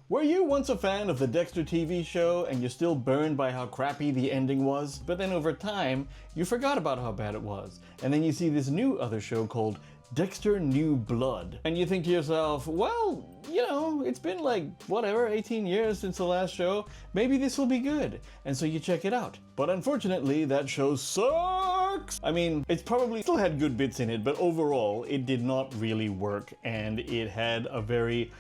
Were you once a fan of the Dexter TV show and you're still burned by how crappy the ending was? But then over time, you forgot about how bad it was. And then you see this new other show called Dexter New Blood. And you think to yourself, well, you know, it's been like, whatever, 18 years since the last show. Maybe this will be good. And so you check it out. But unfortunately, that show sucks! I mean, it's probably still had good bits in it, but overall, it did not really work. And it had a very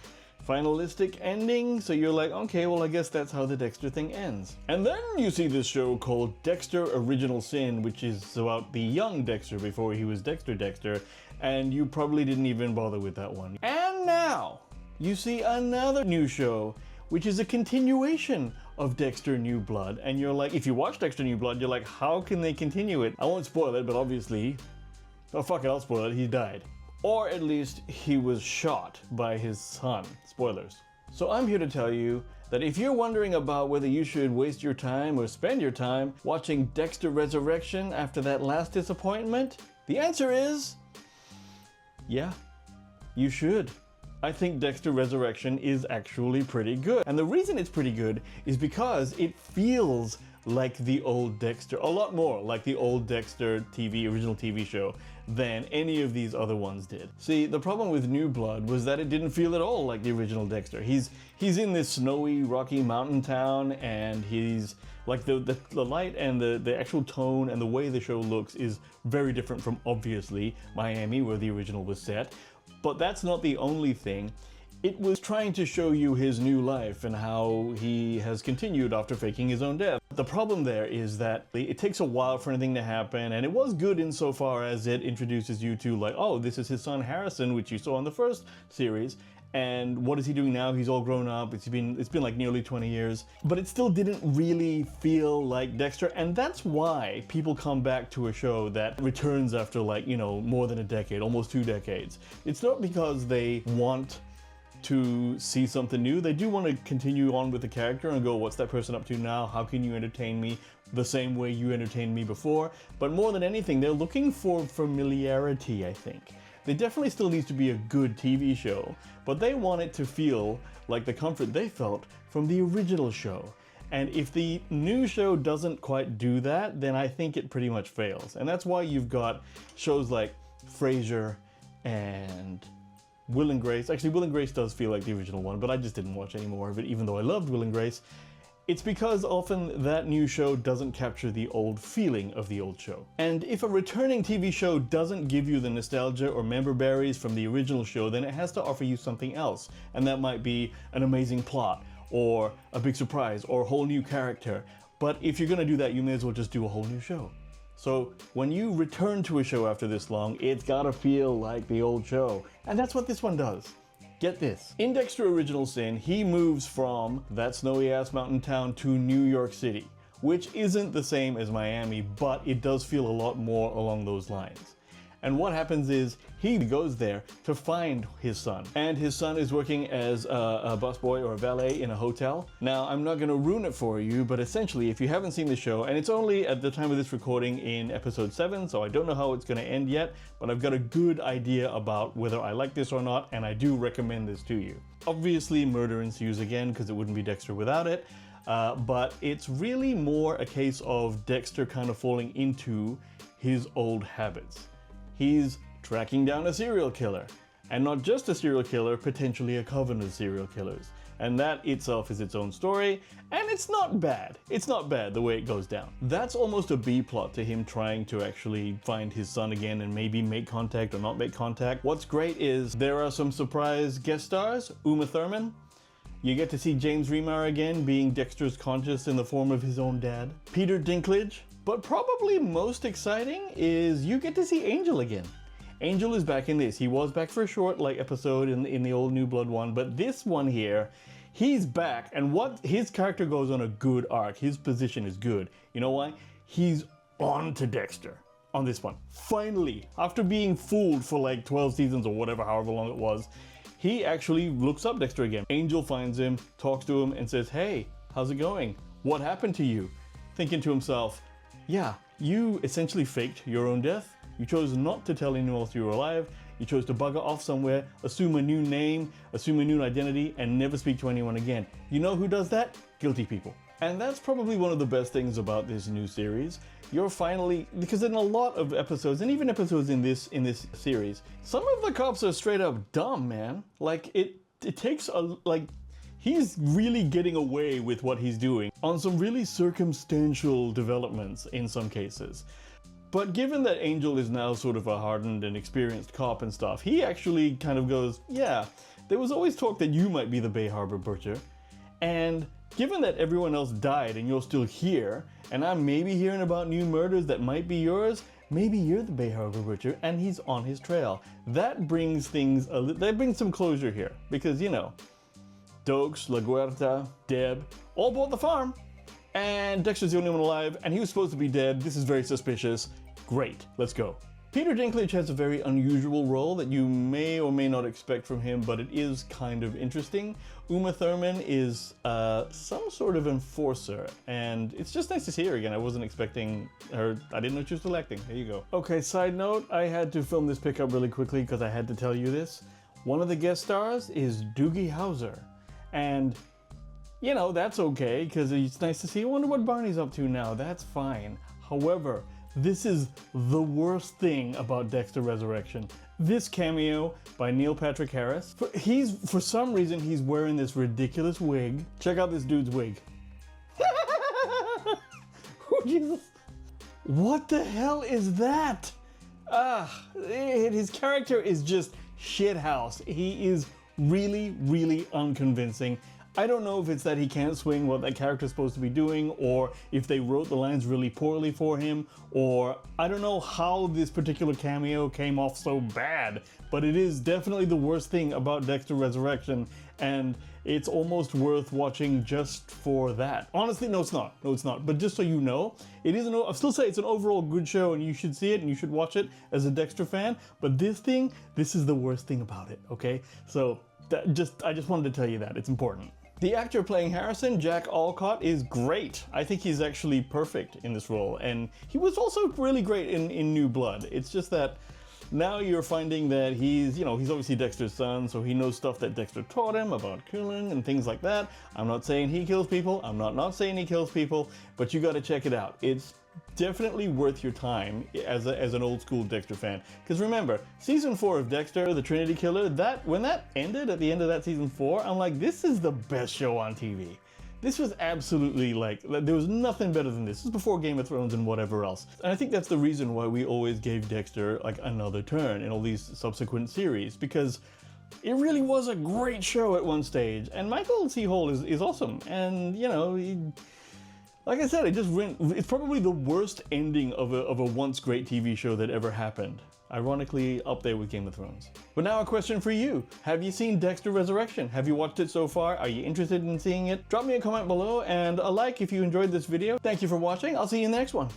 finalistic ending, so you're like, okay, well I guess that's how the Dexter thing ends. And then you see this show called Dexter Original Sin, which is about the young Dexter before he was Dexter, and you probably didn't even bother with that one. And now, you see another new show, which is a continuation of Dexter New Blood, and you're like, if you watch Dexter New Blood, you're like, how can they continue it? I won't spoil it, but obviously, oh fuck it, I'll spoil it, he died. Or at least he was shot by his son. Spoilers. So I'm here to tell you that if you're wondering about whether you should waste your time or spend your time watching Dexter Resurrection after that last disappointment, the answer is, yeah, you should. I think Dexter Resurrection is actually pretty good. And the reason it's pretty good is because it feels like the old Dexter, a lot more like the old Dexter original TV show than any of these other ones did. See, the problem with New Blood was that it didn't feel at all like the original Dexter. He's in this snowy, rocky mountain town, and he's like the light and the actual tone and the way the show looks is very different from, obviously, Miami, where the original was set. But that's not the only thing. It was trying to show you his new life and how he has continued after faking his own death. The problem there is that it takes a while for anything to happen, and it was good insofar as it introduces you to, like, oh, this is his son Harrison, which you saw in the first series, and what is he doing now? He's all grown up. It's been like nearly 20 years. But it still didn't really feel like Dexter, and that's why people come back to a show that returns after, like, you know, more than a decade, almost 2 decades. It's not because they want to see something new. They do want to continue on with the character and go, what's that person up to now? How can you entertain me the same way you entertained me before? But more than anything, they're looking for familiarity, I think. They definitely still needs to be a good TV show, but they want it to feel like the comfort they felt from the original show. And if the new show doesn't quite do that, then I think it pretty much fails. And that's why you've got shows like Frasier and Will and Grace. Actually, Will and Grace does feel like the original one, but I just didn't watch any more of it, even though I loved Will and Grace. It's because often that new show doesn't capture the old feeling of the old show. And if a returning TV show doesn't give you the nostalgia or member berries from the original show, then it has to offer you something else. And that might be an amazing plot, or a big surprise, or a whole new character. But if you're gonna do that, you may as well just do a whole new show. So when you return to a show after this long, it's gotta feel like the old show. And that's what this one does. Get this. In Dexter Original Sin, he moves from that snowy ass mountain town to New York City, which isn't the same as Miami, but it does feel a lot more along those lines. And what happens is he goes there to find his son. And his son is working as a busboy or a valet in a hotel. Now, I'm not gonna ruin it for you, but essentially, if you haven't seen the show, and it's only at the time of this recording in episode 7, so I don't know how it's gonna end yet, but I've got a good idea about whether I like this or not, and I do recommend this to you. Obviously, murder ensues again, because it wouldn't be Dexter without it. But it's really more a case of Dexter kind of falling into his old habits. He's tracking down a serial killer. And not just a serial killer, potentially a coven of serial killers. And that itself is its own story, and it's not bad. It's not bad the way it goes down. That's almost a B plot to him trying to actually find his son again and maybe make contact or not make contact. What's great is there are some surprise guest stars. Uma Thurman. You get to see James Remar again being Dexter's conscious in the form of his own dad. Peter Dinklage. But probably most exciting is you get to see Angel again. Angel is back in this. He was back for a short episode in the old New Blood one, but this one here, he's back, and what his character goes on a good arc. His position is good. You know why? He's on to Dexter on this one. Finally, after being fooled for like 12 seasons or whatever, however long it was, he actually looks up Dexter again. Angel finds him, talks to him, and says, hey, how's it going? What happened to you? Thinking to himself, yeah, you essentially faked your own death. You chose not to tell anyone else you were alive. You chose to bugger off somewhere, assume a new name, assume a new identity, and never speak to anyone again. You know who does that? Guilty people. And that's probably one of the best things about this new series. You're finally, because in a lot of episodes, and even episodes in this series, some of the cops are straight up dumb, man. Like it takes a, like, he's really getting away with what he's doing on some really circumstantial developments in some cases. But given that Angel is now sort of a hardened and experienced cop and stuff, he actually kind of goes, yeah, there was always talk that you might be the Bay Harbor butcher. And given that everyone else died and you're still here, and I'm maybe hearing about new murders that might be yours, maybe you're the Bay Harbor butcher, and he's on his trail. That brings things, that brings some closure here, because, you know, Dokes, LaGuerta, Deb, all bought the farm, and Dexter's the only one alive, and he was supposed to be dead. This is very suspicious. Great, let's go. Peter Dinklage has a very unusual role that you may or may not expect from him, but it is kind of interesting. Uma Thurman is some sort of enforcer, and it's just nice to see her again. I wasn't expecting her. I didn't know she was still acting. There you go. Okay, side note, I had to film this pickup really quickly because I had to tell you this. One of the guest stars is Doogie Howser, and you know, that's okay because it's nice to see. I wonder what Barney's up to now. That's fine. However, this is the worst thing about Dexter Resurrection. This cameo by Neil Patrick Harris. For some reason, he's wearing this ridiculous wig. Check out this dude's wig. Oh, Jesus. What the hell is that? His character is just shithouse. He is really, really unconvincing. I don't know if it's that he can't swing what that character's supposed to be doing, or if they wrote the lines really poorly for him, or I don't know how this particular cameo came off so bad, but it is definitely the worst thing about Dexter Resurrection, and it's almost worth watching just for that. Honestly, no it's not. No it's not. But just so you know, it is I'll still say it's an overall good show and you should see it and you should watch it as a Dexter fan, but this is the worst thing about it, okay? So I just wanted to tell you that. It's important. The actor playing Harrison, Jack Alcott, is great. I think he's actually perfect in this role, and he was also really great in New Blood. It's just that now you're finding that he's obviously Dexter's son, so he knows stuff that Dexter taught him about killing and things like that. I'm not saying he kills people. I'm not saying he kills people, but you gotta check it out. It's definitely worth your time as an old school Dexter fan. Because remember, season 4 of Dexter, the Trinity Killer, when that ended at the end of that season 4, I'm like, this is the best show on TV. This was absolutely like, there was nothing better than this. This is before Game of Thrones and whatever else. And I think that's the reason why we always gave Dexter like another turn in all these subsequent series, because it really was a great show at one stage. And Michael C. Hall is awesome. And you know, like I said, it's probably the worst ending of a once great TV show that ever happened. Ironically, up there with Game of Thrones. But now a question for you. Have you seen Dexter Resurrection? Have you watched it so far? Are you interested in seeing it? Drop me a comment below and a like if you enjoyed this video. Thank you for watching. I'll see you in the next one.